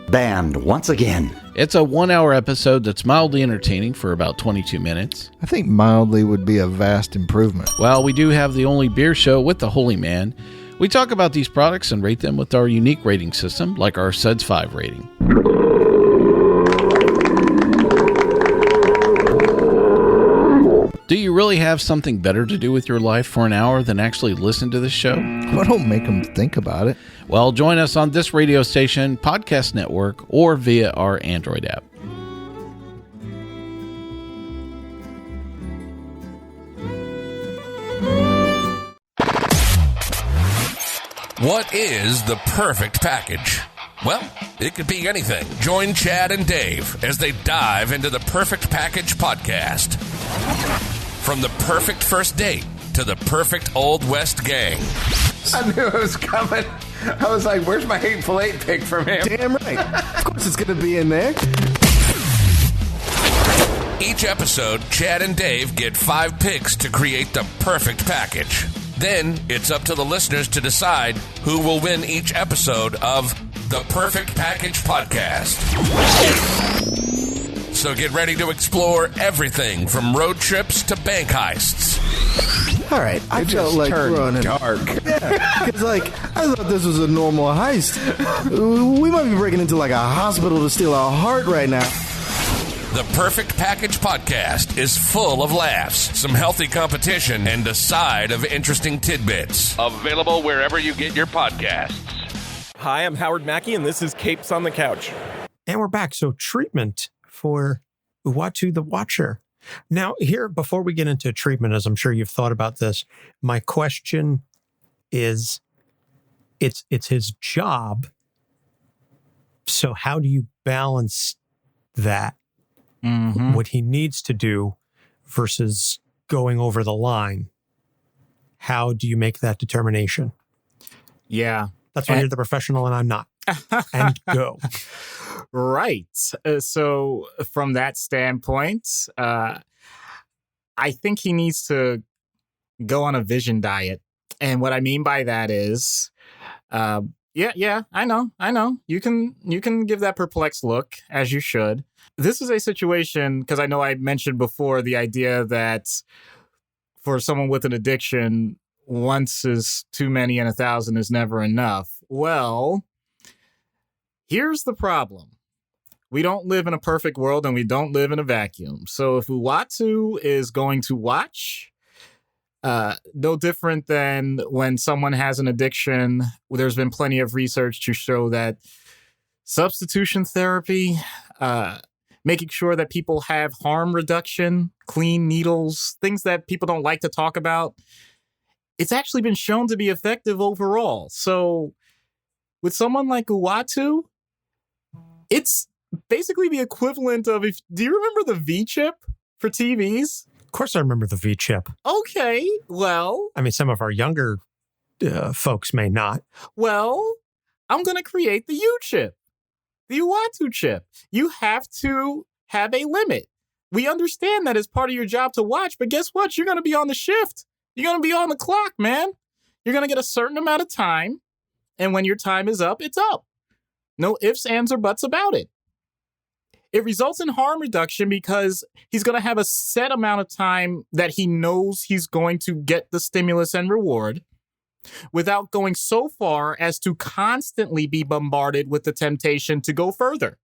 Banned once again. It's a 1-hour episode that's mildly entertaining for about 22 minutes. I think mildly would be a vast improvement. Well, we do have the only beer show with the Holy Man. We talk about these products and rate them with our unique rating system, like our Suds 5 rating. Do you really have something better to do with your life for an hour than actually listen to this show? Well, don't make them think about it. Well, join us on this radio station, podcast network, or via our Android app. What is the perfect package? Well, it could be anything. Join Chad and Dave as they dive into the Perfect Package podcast. From the perfect first date to the perfect Old West gang. I knew it was coming. I was like, where's my Hateful Eight pick from him? Damn right. Of course it's going to be in there. Each episode, Chad and Dave get 5 picks to create the perfect package. Then, it's up to the listeners to decide who will win each episode of the Perfect Package podcast. So get ready to explore everything from road trips to bank heists. All right, I felt like we're on dark. Yeah, because I thought this was a normal heist. We might be breaking into like a hospital to steal our heart right now. The Perfect Package podcast is full of laughs, some healthy competition, and a side of interesting tidbits. Available wherever you get your podcasts. Hi, I'm Howard Mackey, and this is Capes on the Couch. And we're back. So treatment for Uatu the Watcher. Now, here, before we get into treatment, as I'm sure you've thought about this, my question is, it's his job. So how do you balance that? Mm-hmm. What he needs to do versus going over the line? How do you make that determination? Yeah. That's why you're the professional and I'm not. And go. Right. So from that standpoint, I think he needs to go on a vision diet. And what I mean by that is, I know. You can give that perplexed look, as you should. This is a situation, because I know I mentioned before the idea that for someone with an addiction, once is too many and 1,000 is never enough. Well, here's the problem. We don't live in a perfect world and we don't live in a vacuum. So if Uatu is going to watch, no different than when someone has an addiction, there's been plenty of research to show that substitution therapy, making sure that people have harm reduction, clean needles, things that people don't like to talk about, it's actually been shown to be effective overall. So with someone like Uatu, it's basically the equivalent of, do you remember the V-chip for TVs? Of course I remember the V-chip. Okay, well. I mean, some of our younger folks may not. Well, I'm going to create the U-chip, the Uatu chip. You have to have a limit. We understand that it's part of your job to watch, but guess what? You're going to be on the shift. You're going to be on the clock, man. You're going to get a certain amount of time, and when your time is up, it's up. No ifs, ands, or buts about it. It results in harm reduction because he's going to have a set amount of time that he knows he's going to get the stimulus and reward without going so far as to constantly be bombarded with the temptation to go further.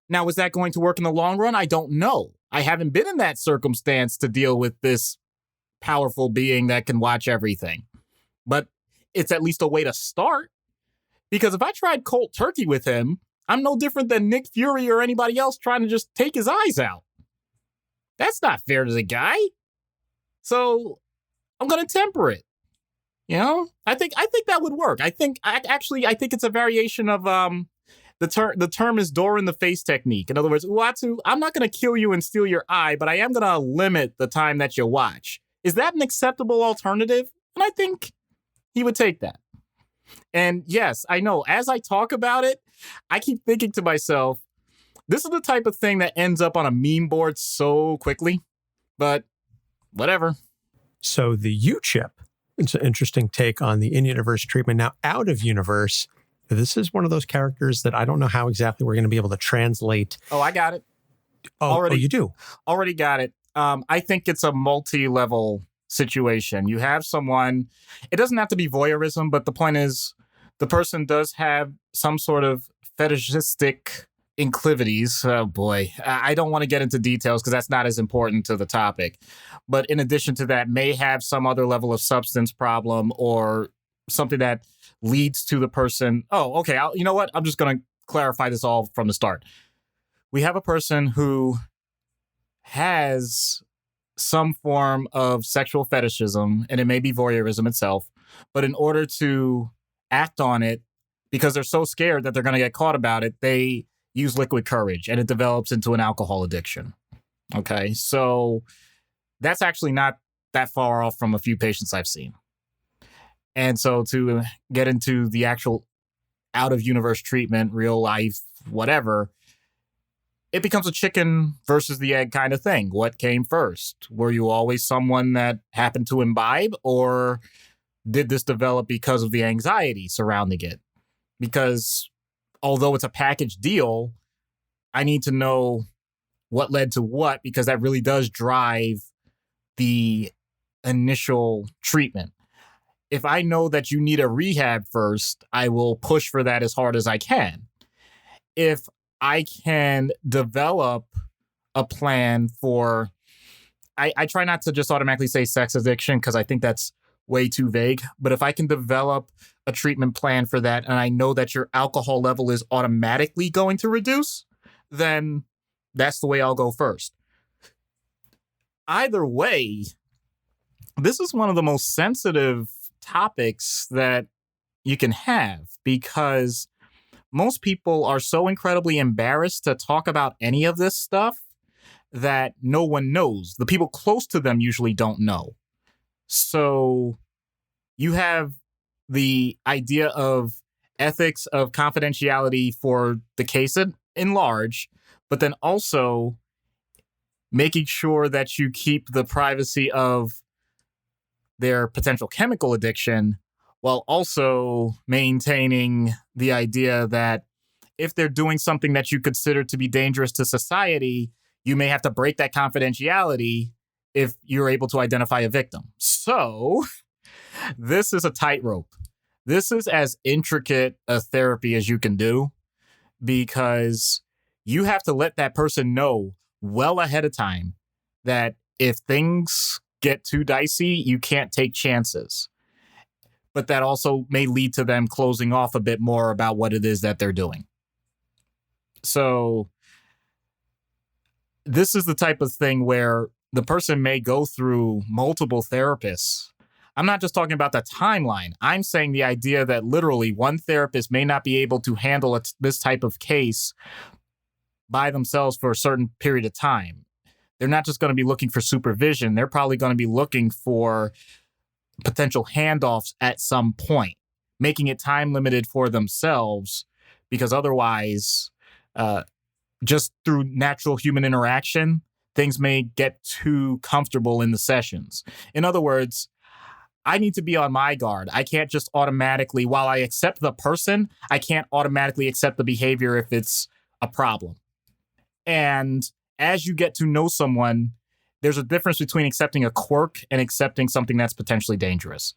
Now, is that going to work in the long run? I don't know. I haven't been in that circumstance to deal with this powerful being that can watch everything. But it's at least a way to start. Because if I tried cold turkey with him, I'm no different than Nick Fury or anybody else trying to just take his eyes out. That's not fair to the guy. So I'm going to temper it. You know, I think that would work. I think it's a variation of the term is door in the face technique. In other words, Uatu, I'm not going to kill you and steal your eye, but I am going to limit the time that you watch. Is that an acceptable alternative? And I think he would take that. And yes, I know, as I talk about it, I keep thinking to myself, this is the type of thing that ends up on a meme board so quickly, but whatever. So the U-chip, it's an interesting take on the in-universe treatment. Now, out of universe, this is one of those characters that I don't know how exactly we're going to be able to translate. Oh, I got it. Oh, you do? Already got it. I think it's a multi-level situation. You have someone, it doesn't have to be voyeurism, but the point is the person does have some sort of fetishistic inclivities. Oh boy, I don't want to get into details because that's not as important to the topic. But in addition to that, may have some other level of substance problem or something that leads to the person. Oh, okay. You know what? I'm just going to clarify this all from the start. We have a person who has some form of sexual fetishism, and it may be voyeurism itself, but in order to act on it, because they're so scared that they're going to get caught about it, they use liquid courage, and it develops into an alcohol addiction. Okay, so that's actually not that far off from a few patients I've seen. And so to get into the actual out-of-universe treatment, real life, whatever, it becomes a chicken versus the egg kind of thing. What came first? Were you always someone that happened to imbibe, or did this develop because of the anxiety surrounding it? Because although it's a package deal, I need to know what led to what, because that really does drive the initial treatment. If I know that you need a rehab first, I will push for that as hard as I can. If I can develop a plan for, I try not to just automatically say sex addiction because I think that's way too vague. But if I can develop a treatment plan for that and I know that your alcohol level is automatically going to reduce, then that's the way I'll go first. Either way, this is one of the most sensitive topics that you can have because most people are so incredibly embarrassed to talk about any of this stuff that no one knows. The people close to them usually don't know. So you have the idea of ethics of confidentiality for the case in large, but then also making sure that you keep the privacy of their potential chemical addiction while also maintaining the idea that if they're doing something that you consider to be dangerous to society, you may have to break that confidentiality if you're able to identify a victim. So this is a tightrope. This is as intricate a therapy as you can do because you have to let that person know well ahead of time that if things get too dicey, you can't take chances. But that also may lead to them closing off a bit more about what it is that they're doing. So this is the type of thing where the person may go through multiple therapists. I'm not just talking about the timeline. I'm saying the idea that literally one therapist may not be able to handle this type of case by themselves for a certain period of time. They're not just going to be looking for supervision. They're probably going to be looking for potential handoffs at some point, making it time limited for themselves, because otherwise just through natural human interaction, things may get too comfortable in the sessions. In other words, I need to be on my guard. I can't just automatically, while I accept the person, I can't automatically accept the behavior if it's a problem. And as you get to know someone, there's a difference between accepting a quirk and accepting something that's potentially dangerous.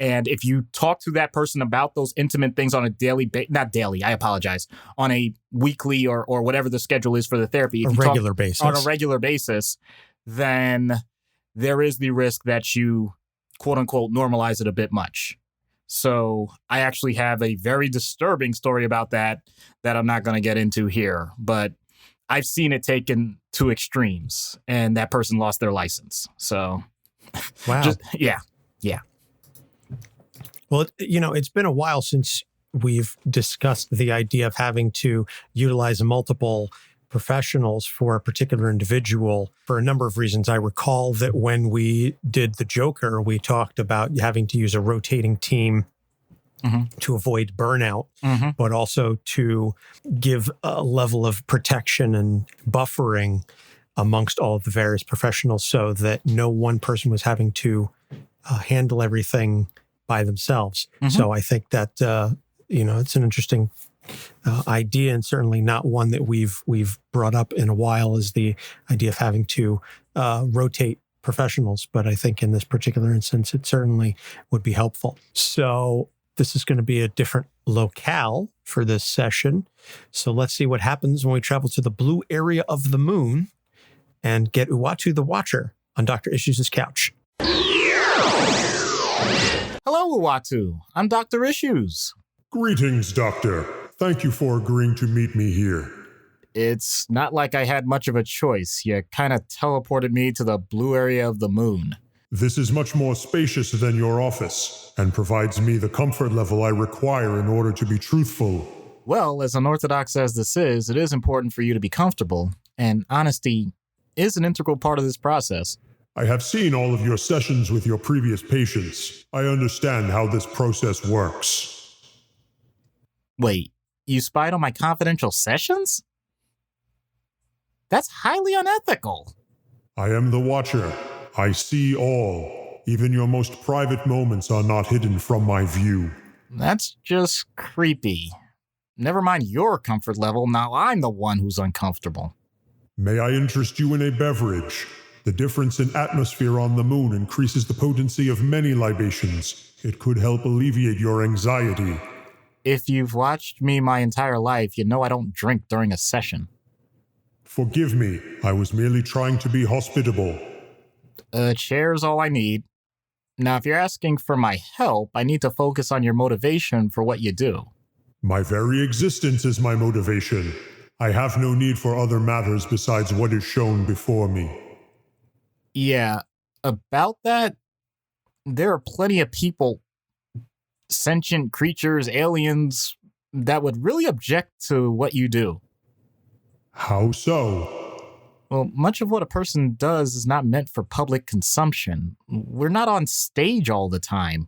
And if you talk to that person about those intimate things on a daily, not daily, I apologize, on a weekly or whatever the schedule is for the therapy. On a regular basis, then there is the risk that you, quote unquote, normalize it a bit much. So I actually have a very disturbing story about that I'm not going to get into here, but I've seen it taken to extremes, and that person lost their license. So, wow. Yeah. Well, it's been a while since we've discussed the idea of having to utilize multiple professionals for a particular individual for a number of reasons. I recall that when we did the Joker, we talked about having to use a rotating team to avoid burnout, but also to give a level of protection and buffering amongst all of the various professionals so that no one person was having to handle everything by themselves. So I think that, it's an interesting idea, and certainly not one that we've brought up in a while, is the idea of having to rotate professionals. But I think in this particular instance, it certainly would be helpful. So this is going to be a different locale for this session. So let's see what happens when we travel to the blue area of the moon and get Uatu the Watcher on Dr. Issues' couch. Hello, Uatu. I'm Dr. Issues. Greetings, Doctor. Thank you for agreeing to meet me here. It's not like I had much of a choice. You kind of teleported me to the blue area of the moon. This is much more spacious than your office and provides me the comfort level I require in order to be truthful. Well, as unorthodox as this is, it is important for you to be comfortable, and honesty is an integral part of this process. I have seen all of your sessions with your previous patients. I understand how this process works. Wait, you spied on my confidential sessions? That's highly unethical. I am the Watcher. I see all. Even your most private moments are not hidden from my view. That's just creepy. Never mind your comfort level, now I'm the one who's uncomfortable. May I interest you in a beverage? The difference in atmosphere on the moon increases the potency of many libations. It could help alleviate your anxiety. If you've watched me my entire life, you know I don't drink during a session. Forgive me. I was merely trying to be hospitable. A chair's all I need. Now, if you're asking for my help, I need to focus on your motivation for what you do. My very existence is my motivation. I have no need for other matters besides what is shown before me. Yeah, about that, there are plenty of people, sentient creatures, aliens, that would really object to what you do. How so? Well, much of what a person does is not meant for public consumption. We're not on stage all the time.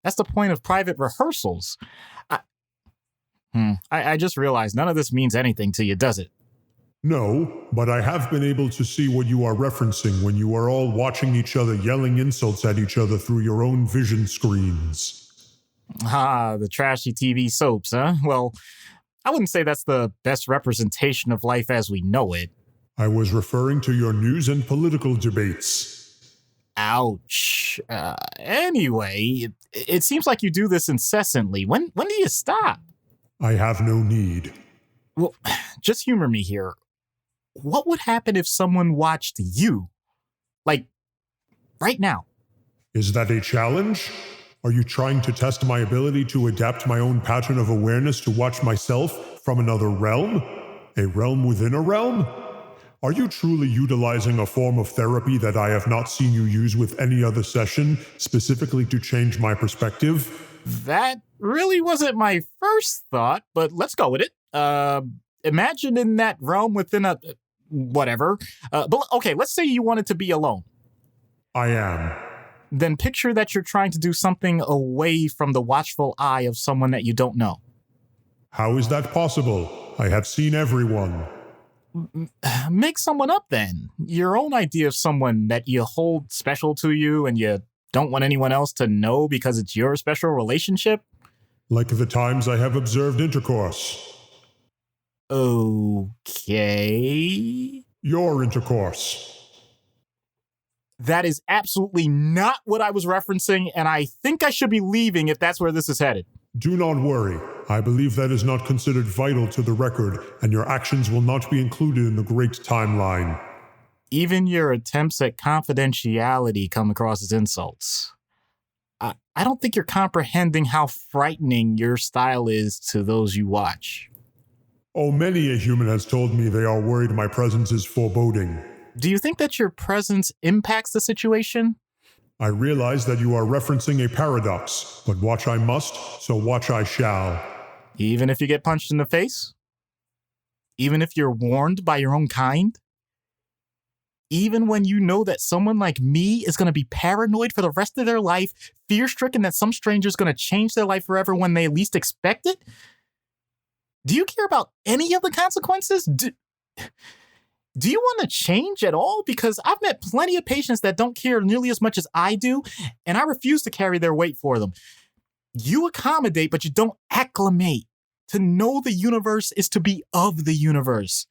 That's the point of private rehearsals. I just realized none of this means anything to you, does it? No, but I have been able to see what you are referencing when you are all watching each other yelling insults at each other through your own vision screens. Ah, the trashy TV soaps, huh? Well, I wouldn't say that's the best representation of life as we know it. I was referring to your news and political debates. Ouch. Anyway, it seems like you do this incessantly. When do you stop? I have no need. Well, just humor me here. What would happen if someone watched you? Like, right now? Is that a challenge? Are you trying to test my ability to adapt my own pattern of awareness to watch myself from another realm? A realm within a realm? Are you truly utilizing a form of therapy that I have not seen you use with any other session, specifically to change my perspective? That really wasn't my first thought, but let's go with it. Imagine in that realm within a... whatever. But okay, let's say you wanted to be alone. I am. Then picture that you're trying to do something away from the watchful eye of someone that you don't know. How is that possible? I have seen everyone. make someone up then. Your own idea of someone that you hold special to you and you don't want anyone else to know because it's your special relationship. Like the times I have observed intercourse. Okay. Your intercourse. That is absolutely not what I was referencing, and I think I should be leaving if that's where this is headed. Do not worry. I believe that is not considered vital to the record, and your actions will not be included in the great timeline. Even your attempts at confidentiality come across as insults. I don't think you're comprehending how frightening your style is to those you watch. Oh, many a human has told me they are worried my presence is foreboding. Do you think that your presence impacts the situation? I realize that you are referencing a paradox, but watch I must, so watch I shall. Even if you get punched in the face? Even if you're warned by your own kind? Even when you know that someone like me is going to be paranoid for the rest of their life, fear-stricken that some stranger's going to change their life forever when they least expect it? Do you care about any of the consequences? Do you want to change at all? Because I've met plenty of patients that don't care nearly as much as I do, and I refuse to carry their weight for them. You accommodate, but you don't acclimate. To know the universe is to be of the universe.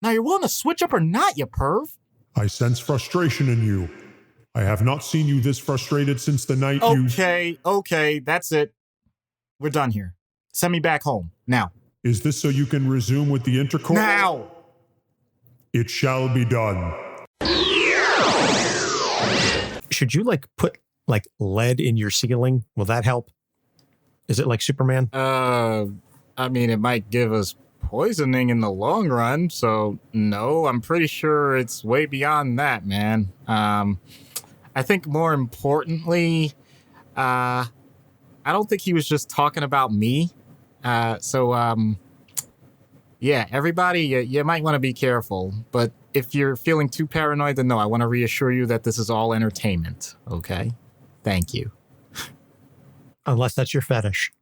Now, you're willing to switch up or not, you perv? I sense frustration in you. I have not seen you this frustrated since the night Okay, that's it. We're done here. Send me back home, now. Is this so you can resume with the intercourse? Now! It shall be done. Should you put lead in your ceiling? Will that help? Is it like Superman? I mean, it might give us poisoning in the long run, so no, I'm pretty sure it's way beyond that, man. I think more importantly, I don't think he was just talking about me. Yeah, everybody, you might want to be careful. But if you're feeling too paranoid, then no, I want to reassure you that this is all entertainment, okay? Thank you. Unless that's your fetish.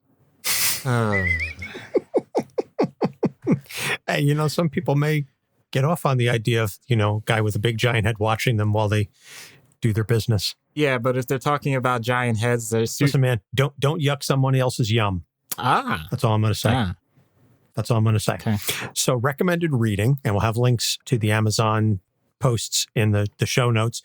Hey, some people may get off on the idea of, guy with a big giant head watching them while they do their business. Yeah, but if they're talking about giant heads, listen, man, don't yuck someone else's yum. That's all I'm going to say. That's all I'm going to say. Okay. So recommended reading, and we'll have links to the Amazon posts in the show notes.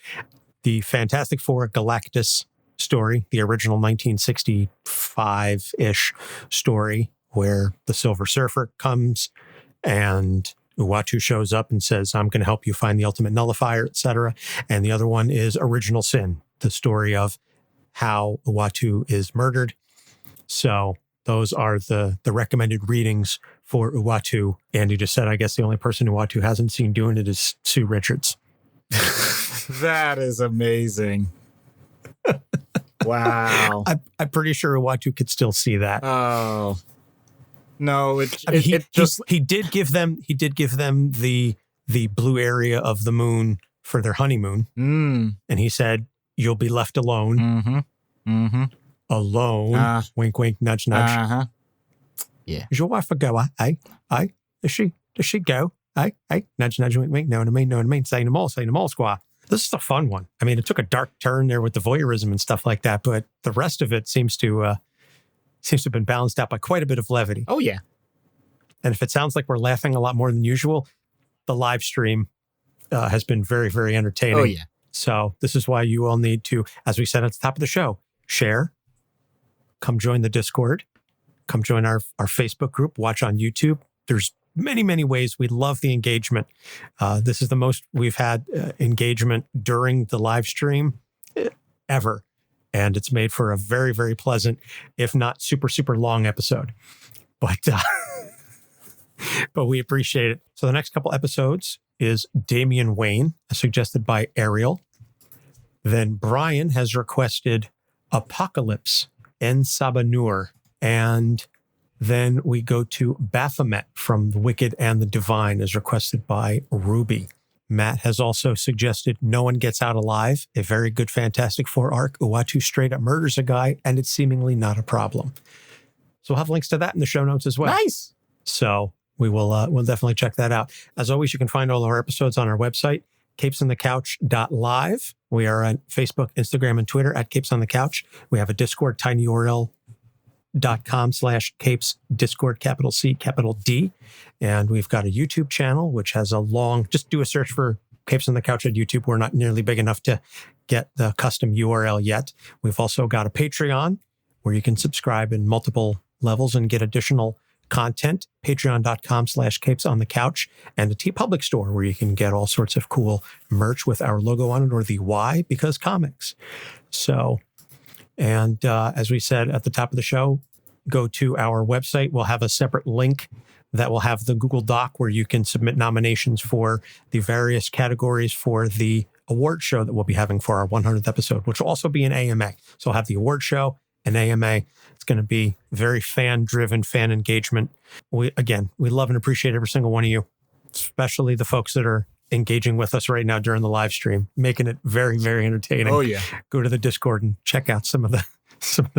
The Fantastic Four Galactus story, the original 1965-ish story where the Silver Surfer comes and Uatu shows up and says, I'm going to help you find the ultimate nullifier, etc. And the other one is Original Sin, the story of how Uatu is murdered. So those are the recommended readings for Uatu. Andy just said, I guess the only person Uatu hasn't seen doing it is Sue Richards. That is amazing. Wow. I'm pretty sure Uatu could still see that. Oh. No, he did give them the blue area of the moon for their honeymoon. And he said, you'll be left alone. Mm-hmm. Alone. Wink, wink, nudge, nudge. Uh-huh. Yeah. Is your wife a goer? Does she go? Nudge, nudge, wink, wink. Know what I mean? Say no more, squaw. This is a fun one. I mean, it took a dark turn there with the voyeurism and stuff like that, but the rest of it seems to have been balanced out by quite a bit of levity. Oh, yeah. And if it sounds like we're laughing a lot more than usual, the live stream has been very, very entertaining. Oh, yeah. So this is why you all need to, as we said at the top of the show, share, come join the Discord, come join our Facebook group, watch on YouTube. There's many, many ways. We love the engagement. This is the most we've had engagement during the live stream ever. And it's made for a very, very pleasant, if not super, super long episode. But we appreciate it. So the next couple episodes is Damian Wayne, suggested by Ariel. Then Brian has requested Apocalypse en Sabanur. And then we go to Baphomet from The Wicked and the Divine, as requested by Ruby. Matt has also suggested No One Gets Out Alive, a very good Fantastic Four arc. Uatu straight up murders a guy, and it's seemingly not a problem. So we'll have links to that in the show notes as well. Nice. So we'll definitely check that out. As always, you can find all our episodes on our website, capesonthecouch.live. We are on Facebook, Instagram, and Twitter at Capes on the Couch. We have a Discord, tinyurl.com/capes, Discord, capital C, capital D. And we've got a YouTube channel, which has just do a search for Capes on the Couch at YouTube. We're not nearly big enough to get the custom URL yet. We've also got a Patreon where you can subscribe in multiple levels and get additional content, patreon.com/capes on the couch, and a TeePublic store where you can get all sorts of cool merch with our logo on it, or the Y because comics. So, and as we said at the top of the show, go to our website. We'll have a separate link that will have the Google Doc where you can submit nominations for the various categories for the award show that we'll be having for our 100th episode, which will also be an AMA. So we'll have the award show, an AMA. It's going to be very fan-driven, fan engagement. We love and appreciate every single one of you, especially the folks that are engaging with us right now during the live stream, making it very, very entertaining. Oh, yeah. Go to the Discord and check out some of the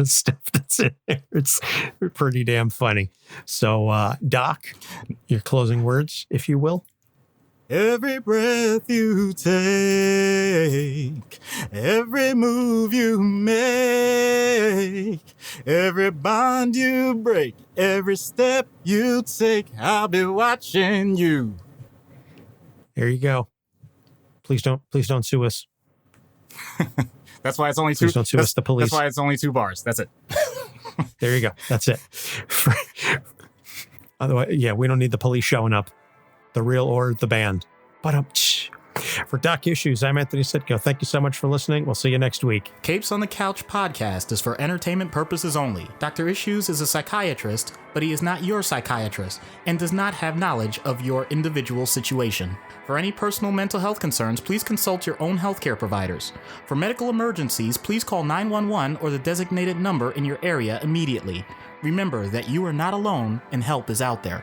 stuff that's in there. It's pretty damn funny. So, Doc, your closing words, if you will. Every breath you take, every move you make, every bond you break, every step you take, I'll be watching you. There you go. Please don't sue us. That's why it's only two. Please don't sue us, the police. That's why it's only 2 bars. That's it. There you go. That's it. Otherwise, yeah, we don't need the police showing up. The real or the band. But for Doc Issues, I'm Anthony Sitko. Thank you so much for listening. We'll see you next week. Capes on the Couch podcast is for entertainment purposes only. Dr. Issues is a psychiatrist, but he is not your psychiatrist and does not have knowledge of your individual situation. For any personal mental health concerns, please consult your own healthcare providers. For medical emergencies, please call 911 or the designated number in your area immediately. Remember that you are not alone and help is out there.